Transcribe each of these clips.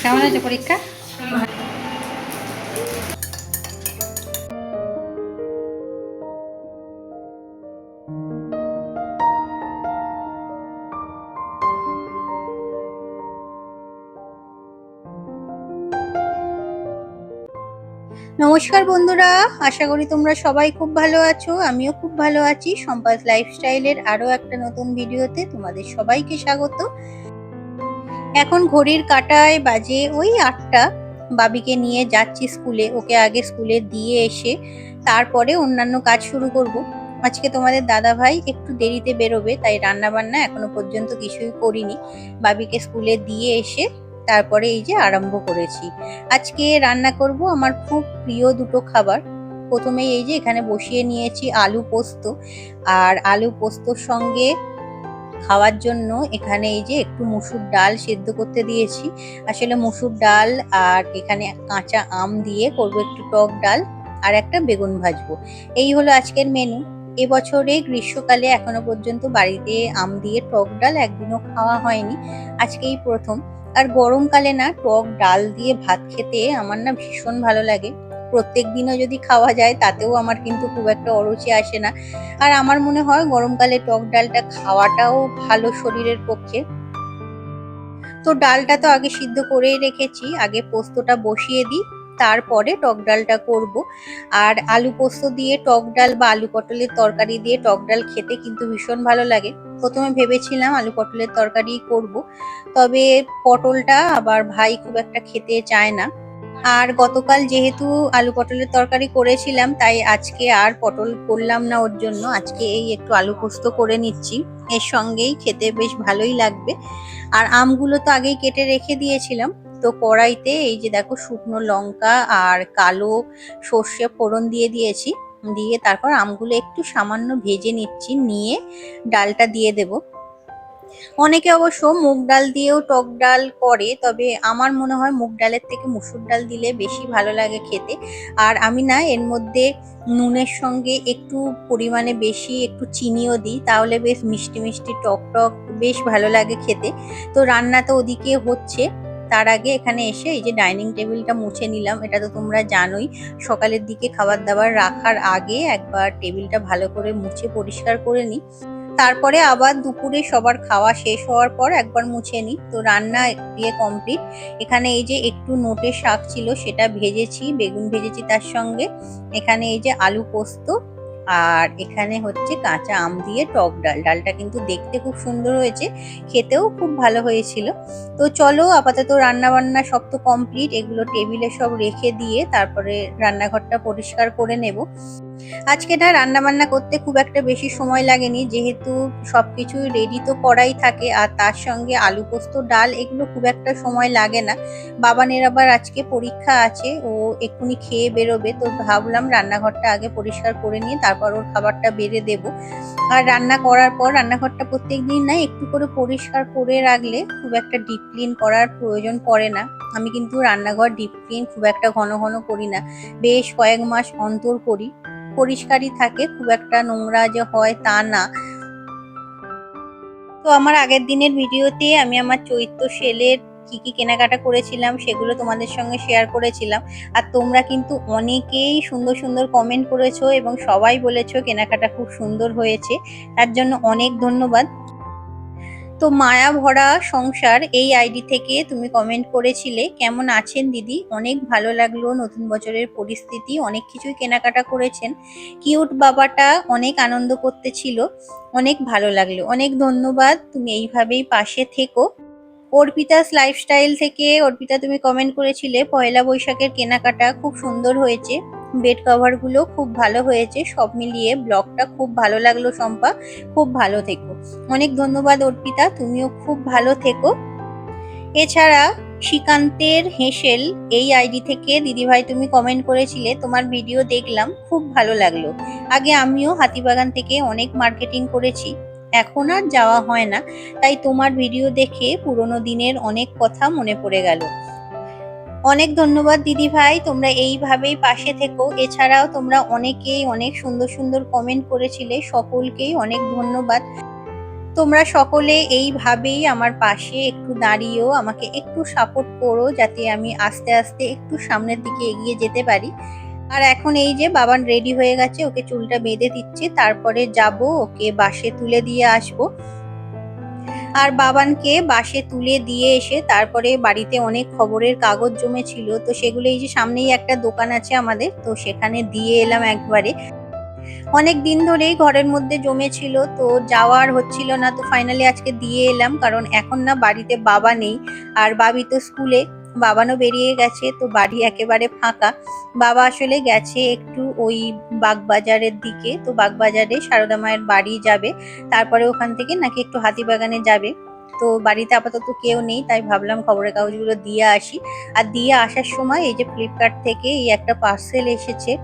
কেমন হয়েছে পরীক্ষা? নমস্কার বন্ধুরা, আশা করি তোমরা সবাই খুব ভালো আছো। আমিও খুব ভালো আছি। সম্পাস লাইফস্টাইলের আরো একটা নতুন ভিডিওতে তোমাদের সবাইকে স্বাগত। এখন ঘড়ির কাঁটায় বাজে ওই 8টা। বাবিকে নিয়ে যাচ্ছি স্কুলে। ওকে আগে স্কুলে দিয়ে এসে তারপরে অন্যান্য কাজ শুরু করব। আজকে তোমাদের দাদা ভাই একটু দেরিতে বেরোবে, তাই রান্না বান্না এখনো পর্যন্ত কিছুই করিনি। বাবিকে স্কুলে দিয়ে এসে তারপরে এই যে আরম্ভ করেছি। আজকে রান্না করব আমার খুব প্রিয় দুটো খাবার। প্রথমেই এই যে এখানে বসিয়ে নিয়েছি আলু পোস্ত, আর আলু পোস্তর সঙ্গে খাওয়ার জন্য এখানে এই যে একটু মসুর ডাল সেদ্ধ করতে দিয়েছি। আসলে মসুর ডাল আর এখানে কাঁচা আম দিয়ে করব একটু টক ডাল, আর একটা বেগুন ভাজবো। এই হলো আজকের মেনু। এবছরে গ্রীষ্মকালে এখনো পর্যন্ত বাড়িতে আম দিয়ে টক ডাল একদিনও খাওয়া হয়নি, আজকেই প্রথম। আর গরমকালে না টক ডাল দিয়ে ভাত খেতে আমার না ভীষণ ভালো লাগে। প্রত্যেক দিনও যদি খাওয়া যায় তাতেও আমার কিন্তু খুব একটা অরুচি আসে না। আর আমার মনে হয় গরমকালে টক ডালটা খাওয়াটাও ভালো শরীরের পক্ষে। তো ডালটা তো আগে সিদ্ধ করেই রেখেছি, আগে পোস্তটা বসিয়ে দিই, তারপরে টক ডালটা করব। আর আলু পোস্ত দিয়ে টক ডাল বা আলু পটলের তরকারি দিয়ে টক ডাল খেতে কিন্তু ভীষণ ভালো লাগে। প্রথমে ভেবেছিলাম আলু পটলের তরকারি করব, তবে পটলটা আবার ভাই খুব একটা খেতে চায় না। আর গতকাল যেহেতু আলু পটলের তরকারি করেছিলাম, তাই আজকে আর পটল করলাম না ওর জন্য। আজকে এই একটু আলু পোস্ত করে নিচ্ছি, এর সঙ্গেই খেতে বেশ ভালোই লাগবে। আর আমগুলো তো আগেই কেটে রেখে দিয়েছিলাম। তো কড়াইতে এই যে দেখো শুকনো লঙ্কা আর কালো সর্ষে ফোড়ন দিয়ে দিয়েছি, দিয়ে তারপর আমগুলো একটু সামান্য ভেজে নিচ্ছি, নিয়ে ডালটা দিয়ে দেবো। অনেকে অবশ্য মুগ ডাল দিয়েও টক ডাল করে, তবে আমার মনে হয় মুগ ডালের থেকে মুসুর ডাল দিলে বেশি ভালো লাগে খেতে। আর আমি না এর মধ্যে নুনের সঙ্গে একটু পরিমাণে বেশি একটু চিনিও দিই, তাহলে বেশ মিষ্টি মিষ্টি টক টক বেশ ভালো লাগে খেতে। তো রান্না তো ওদিকে হচ্ছে, তার আগে এখানে এসে এই যে ডাইনিং টেবিলটা মুছে নিলাম। এটা তো তোমরা জানোই, সকালের দিকে খাবার দাবার রাখার আগে একবার টেবিলটা ভালো করে মুছে পরিষ্কার করে নিই, তারপরে আবার দুপুরে সবার খাওয়া শেষ হওয়ার পর একবার মুছে নিই। তো রান্না দিয়ে কমপ্লিট। এখানে এই যে একটু নোটে শাক ছিল সেটা ভেজেছি, বেগুন ভেজেছি তার সঙ্গে। এখানে এই যে আলু পোস্ত, আর এখানে হচ্ছে কাঁচা আম দিয়ে টক ডাল। ডালটা কিন্তু দেখতে খুব সুন্দর হয়েছে, খেতেও খুব ভালো হয়েছিল। তো চলো আপাতত রান্না বান্না সব তো কমপ্লিট, এগুলো টেবিলে সব রেখে দিয়ে তারপরে রান্নাঘরটা পরিষ্কার করে নেব। আজকে না রান্না বান্না করতে খুব একটা বেশি সময় লাগেনি, যেহেতু সবকিছু রেডি তো করাই থাকে, আর তার সঙ্গে আলু পোস্ত ডাল এগুলো খুব একটা সময় লাগে না। বাবানের আবার আজকে পরীক্ষা আছে, ও এক্ষুনি খেয়ে বেরোবে, তো ভাবলাম রান্নাঘরটা আগে পরিষ্কার করে নিয়ে তারপর ওর খাবারটা বেড়ে দেবো। আর রান্না করার পর রান্নাঘরটা প্রত্যেকদিন না একটু করে পরিষ্কার করে রাখলে খুব একটা ডিপ ক্লিন করার প্রয়োজন পড়ে না। আমি কিন্তু রান্নাঘর ডিপ ক্লিন খুব একটা ঘন ঘন করি না, বেশ কয়েক মাস অন্তর করি। পরিষ্কারই থাকে, খুব একটা নোংরা যে হয় তা না। তো আমার আগের দিনের ভিডিওতে আমি আমার চৈত্র সেলের কি কি কেনাকাটা করেছিলাম সেগুলো তোমাদের সঙ্গে শেয়ার করেছিলাম। আর তোমরা কিন্তু অনেকেই সুন্দর সুন্দর কমেন্ট করেছো এবং সবাই বলেছো কেনাকাটা খুব সুন্দর হয়েছে, তার জন্য অনেক ধন্যবাদ। তো মায়া ভরা সংসার এই আইডি থেকে তুমি কমেন্ট করেছিলে, কেমন আছেন দিদি, অনেক ভালো লাগলো, নতুন বছরের পরিস্থিতি অনেক কিছুই কেনাকাটা করেছেন, কিউট বাবাটা অনেক আনন্দ করতেছিল, অনেক ভালো লাগলো। অনেক ধন্যবাদ, তুমি এইভাবেই পাশে থেকো। অর্পিতাস লাইফস্টাইল থেকে অর্পিতা তুমি কমেন্ট করেছিলে পয়লা বৈশাখের কেনাকাটা খুব সুন্দর হয়েছে, বেড কভার গুলো খুব ভালো হয়েছে, সব মিলিয়ে ব্লগটা খুব ভালো লাগলো শম্পা, খুব ভালো থেকো। অনেক ধন্যবাদ অর্পিতা, তুমিও খুব ভালো থেকো। এছাড়া শ্রীকান্তের হেসেল এই আইডি থেকে দিদিভাই তুমি কমেন্ট করেছিলে, তোমার ভিডিও দেখলাম খুব ভালো লাগলো, আগে আমিও হাতিবাগান থেকে অনেক মার্কেটিং করেছি, এখন আর যাওয়া হয় না, তাই তোমার ভিডিও দেখে পুরোনো দিনের অনেক কথা মনে পড়ে গেল। অনেক ধন্যবাদ দিদি ভাই, তোমরা এইভাবেই পাশে থেকো। এছাড়াও তোমরা অনেকেই অনেক সুন্দর সুন্দর কমেন্ট করেছিলে, সকলকেই অনেক ধন্যবাদ। তোমরা সকলে এইভাবেই আমার পাশে একটু দাঁড়িয়েও আমাকে একটু সাপোর্ট করো, যাতে আমি আস্তে আস্তে একটু সামনের দিকে এগিয়ে যেতে পারি। আর এখন এই যে বাবান রেডি হয়ে গেছে, ওকে চুলটা বেঁধে দিচ্ছি, তারপরে যাব ওকে বাসে তুলে দিয়ে আসবো। আর বাবানকে বাসে তুলে দিয়ে এসে তারপরে বাড়িতে অনেক খবরের কাগজ জমেছিল, তো সেগুলো এই যে সামনেই একটা দোকান আছে আমাদের, তো সেখানে দিয়ে এলাম একবারে। অনেক দিন ধরেই ঘরের মধ্যে জমেছিল, তো যাওয়ার হচ্ছিল না, তো ফাইনালি আজকে দিয়ে এলাম। কারণ এখন না বাড়িতে বাবা নেই, আর বাবি তো স্কুলে, বাবানও বেরিয়ে গেছে, তো বাড়ি একেবারে ফাঁকা। বাবা আসলে গেছে একটু ওই বাগবাজারের দিকে, তো বাগবাজারে সারদা মায়ের বাড়ি যাবে, তারপরে ওখান থেকে নাকি একটু হাতিবাগানে যাবে। তো বাড়িতে আপাতত কেউ নেই, তাই ভাবলাম খবরের কাগজগুলো দিয়ে আসি। আর দিয়ে আসার সময় এই যে ফ্লিপকার্ট থেকে এই একটা পার্সেল এসেছে।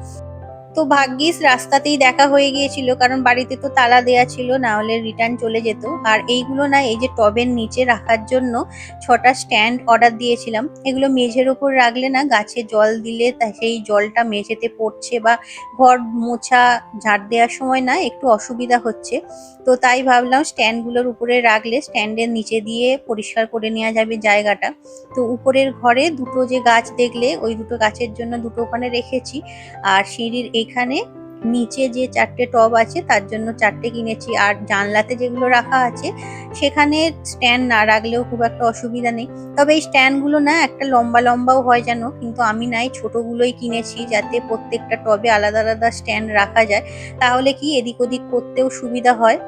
তো ভাগ্যিস রাস্তাতেই দেখা হয়ে গিয়েছিল, কারণ বাড়িতে তো তালা দেয়া ছিল, না হলে রিটার্ন চলে যেত। আর এইগুলো না, এই যে টবের নিচে রাখার জন্য 6টা স্ট্যান্ড অর্ডার দিয়েছিলাম। এগুলো মেঝের ওপর রাখলে না, গাছে জল দিলে সেই জলটা মেঝেতে পড়ছে, বা ঘর মোছা ঝাড় দেওয়ার সময় না একটু অসুবিধা হচ্ছে। তো তাই ভাবলাম স্ট্যান্ডগুলোর উপরে রাখলে স্ট্যান্ডের নিচে দিয়ে পরিষ্কার করে নেওয়া যাবে জায়গাটা। তো উপরের ঘরে দুটো যে গাছ দেখলে, ওই দুটো গাছের জন্য দুটো ওখানে রেখেছি। আর সিঁড়ির এখানে নিচে যে 4টে টব আছে তার জন্য 4টে কিনেছি। আর জানলাতে যেগুলো রাখা আছে সেখানে স্ট্যান্ড না রাখলেও খুব একটা অসুবিধা নেই। তবে এই স্ট্যান্ডগুলো না একটা লম্বা লম্বাও হয় যেন, কিন্তু আমি না এই ছোটগুলোই কিনেছি, যাতে প্রত্যেকটা টবে আলাদা আলাদা স্ট্যান্ড রাখা যায়, তাহলে কি এদিক ওদিক করতেও সুবিধা হয়।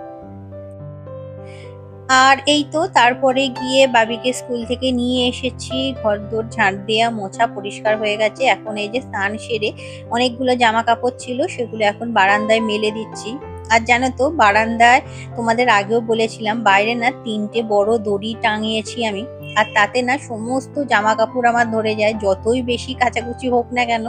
আর এই তো তারপরে গিয়ে বাবিকে স্কুল থেকে নিয়ে এসেছি, ঘরদোর ঝাঁট দেয়া মোছা পরিষ্কার হয়ে গেছে। এখন এই যে স্নান সেরে অনেকগুলো জামা কাপড় ছিল, সেগুলো এখন বারান্দায় মেলে দিচ্ছি। আর জানো তো, বারান্দায় তোমাদের আগেও বলেছিলাম, বাইরে না 3টে বড় দড়ি টাঙিয়েছি আমি। আর তাতে না সমস্ত জামা কাপড় আমার ধরে যায়, যতই বেশি কাচাকুচি হোক না কেন,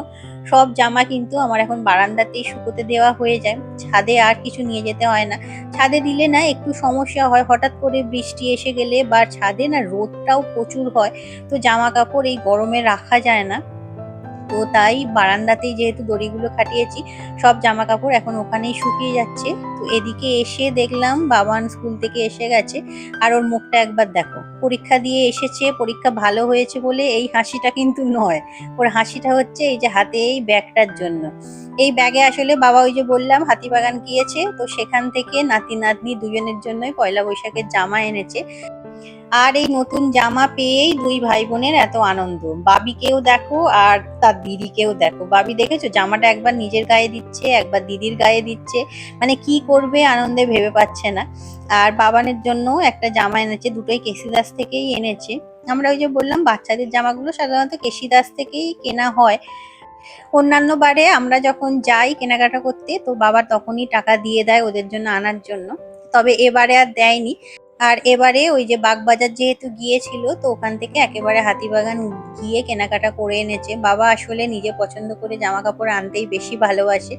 সব জামা কিন্তু আমার এখন বারান্দাতেই শুকোতে দেওয়া হয়ে যায়। ছাদে আর কিছু নিয়ে যেতে হয় না। ছাদে দিলে না একটু সমস্যা হয়, হঠাৎ করে বৃষ্টি এসে গেলে, বা ছাদে না রোদটাও প্রচুর হয়, তো জামা কাপড় এই গরমে রাখা যায় না। তো তাই বারান্দাতেই যেহেতু দড়িগুলো খাটিয়েছি, সব জামা কাপড় এখন ওখানেই শুকিয়ে যাচ্ছে। তো এদিকে এসে দেখলাম বাবান স্কুল থেকে এসে গেছে, আর ওর মুখটা একবার দেখো, পরীক্ষা দিয়ে এসেছে, পরীক্ষা ভালো হয়েছে বলে এই হাসিটা কিন্তু নয়। ওর হাসিটা হচ্ছে এই যে হাতে এই ব্যাগটার জন্য। এই ব্যাগে আসলে বাবা ওই যে বললাম হাতিবাগান গিয়েছে, তো সেখান থেকে নাতি নাতনি দুজনের জন্যই পয়লা বৈশাখের জামা এনেছে। আর এই নতুন জামা পেয়েই দুই ভাই বোনের এত আনন্দ। বাবিকেও দেখো আর তার দিদিকেও দেখো, বাবি দেখেছো জামাটা একবার নিজের গায়ে দিচ্ছে, একবার দিদির গায়ে দিচ্ছে, মানে কি করবে আনন্দে ভেবে পাচ্ছে না। আর বাবানের জন্য একটা জামা এনেছে, দুটোই কেসিদাস থেকেই এনেছে। আমরা ওই যে বললাম বাচ্চাদের জামাগুলো সাধারণত কেসিদাস থেকেই কেনা হয়। অন্যান্য বারে আমরা যখন যাই কেনাকাটা করতে, তো বাবা তখনই টাকা দিয়ে দেয় ওদের জন্য আনার জন্য। তবে এবারে আর দেয়নি। আর এবারে ওই যে বাগবাজার যেহেতু গিয়েছিল, তো ওখান থেকে একেবারে হাতিবাগান গিয়ে কেনাকাটা করে এনেছে। বাবা আসলে নিজে পছন্দ করে জামা কাপড় আনতেই বেশি ভালোবাসে।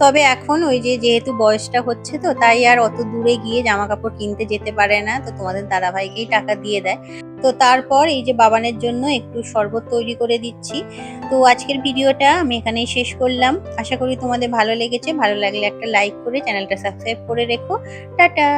তবে এখন ওই যে যেহেতু বয়সটা হচ্ছে, তো তাই আর অত দূরে গিয়ে জামা কাপড় কিনতে যেতে পারে না, তো তোমাদের দাদাভাইকেই টাকা দিয়ে দেয়। তো তারপর এই যে বাবানের জন্য একটু শরবত তৈরি করে দিচ্ছি। তো আজকের ভিডিওটা আমি এখানেই শেষ করলাম। আশা করি তোমাদের ভালো লেগেছে। ভালো লাগলে একটা লাইক করে চ্যানেলটা সাবস্ক্রাইব করে রেখো। টাটা।